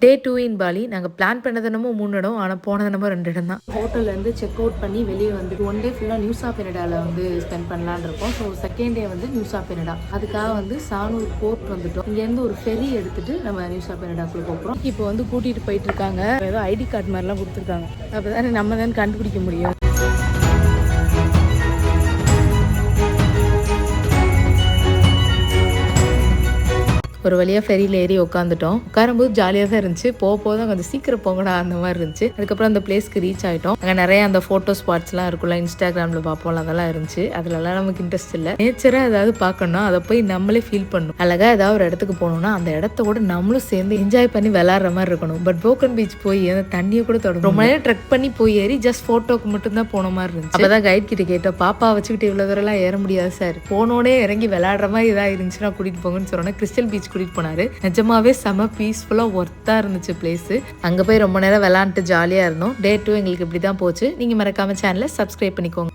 டே 2 இன் poly. நாங்கள் plan பண்ணது என்னமோ 3 இடம், ஆனால் போனது என்னமோ 2 இடம் தான். ஹோட்டல்லேருந்து செக் அவுட் பண்ணி வெளியே வந்து 1 டே ஃபுல்லாக நியூஸா பெனடாவில் வந்து ஸ்பெண்ட் பண்ணலான்னு இருக்கோம். ஸோ செகண்ட் டே வந்து நியூஸா பெனடா, அதுக்காக வந்து சானூர் போர்ட் வந்துட்டோம். இங்கேருந்து ஒரு ஃபெரி எடுத்துட்டு நம்ம நியூஸா பெனடாக்குள்ள போகிறோம். இப்போ வந்து கூட்டிகிட்டு போயிட்டு இருக்காங்க. ஏதோ ஐடி கார்டு மாதிரிலாம் கொடுத்துருக்காங்க. அப்போ தானே நம்ம தான் கண்டுபிடிக்க முடியும். ஒரு வழியாக ஃபெரியில் ஏறி உட்காந்துட்டோம். உட்காரும்போது ஜாலியாக தான் இருந்துச்சு. போக தான் கொஞ்சம் சீக்கிரம் போங்கடா அந்த மாதிரி இருந்துச்சு. அதுக்கப்புறம் அந்த பிளேஸ்க்கு ரீச் ஆகிட்டோம். அங்கே நிறைய அந்த ஃபோட்டோ ஸ்பாட்ஸ்லாம் இருக்குல்ல, இன்ஸ்டாகிராமில் பார்ப்போம், அதெல்லாம் இருந்துச்சு. அதுலலாம் நமக்கு இன்ட்ரெஸ்ட் இல்லை. நேச்சராக ஏதாவது பார்க்கணும்னா அதை போய் நம்மளே ஃபீல் பண்ணணும். அழகாக ஏதாவது ஒரு இடத்துக்கு போகணும்னா அந்த இடத்தோட நம்மளும் சேர்ந்து என்ஜாய் பண்ணி விளாட்ற மாதிரி இருக்கணும். பட் போக்கன் பீச் போய் அந்த தண்ணியை கூட தொடரும். ரொம்ப நேரம் ட்ரெக் பண்ணி போய் ஏறி ஜஸ்ட் ஃபோட்டோக்கு மட்டும்தான் போன மாதிரி இருந்துச்சு. அப்போ தான் கைட் கிட்ட கேட்டோம், பாப்பா வச்சுக்கிட்டு இவ்வளோ தூரம்லாம் ஏற முடியாது சார், போனோடனே இறங்கி விளாட்ற மாதிரி இதாக இருந்துச்சுன்னா கூட்டிகிட்டு போங்கன்னு சொன்னோன்னா கிறிஸ்டல் பீச் கூட்டிகிட்டு போனாரு. நிஜமாவே செம பீஸ்ஃபுல்லாக ஒர்த்தாக இருந்துச்சு பிளேஸு. அங்கே போய் ரொம்ப நேரம் விளாண்டுட்டு ஜாலியாக இருந்தோம். டே 2 எங்களுக்கு இப்படி தான் போச்சு. நீங்கள் மறக்காம சேனலை சப்ஸ்கிரைப் பண்ணிக்கோங்க.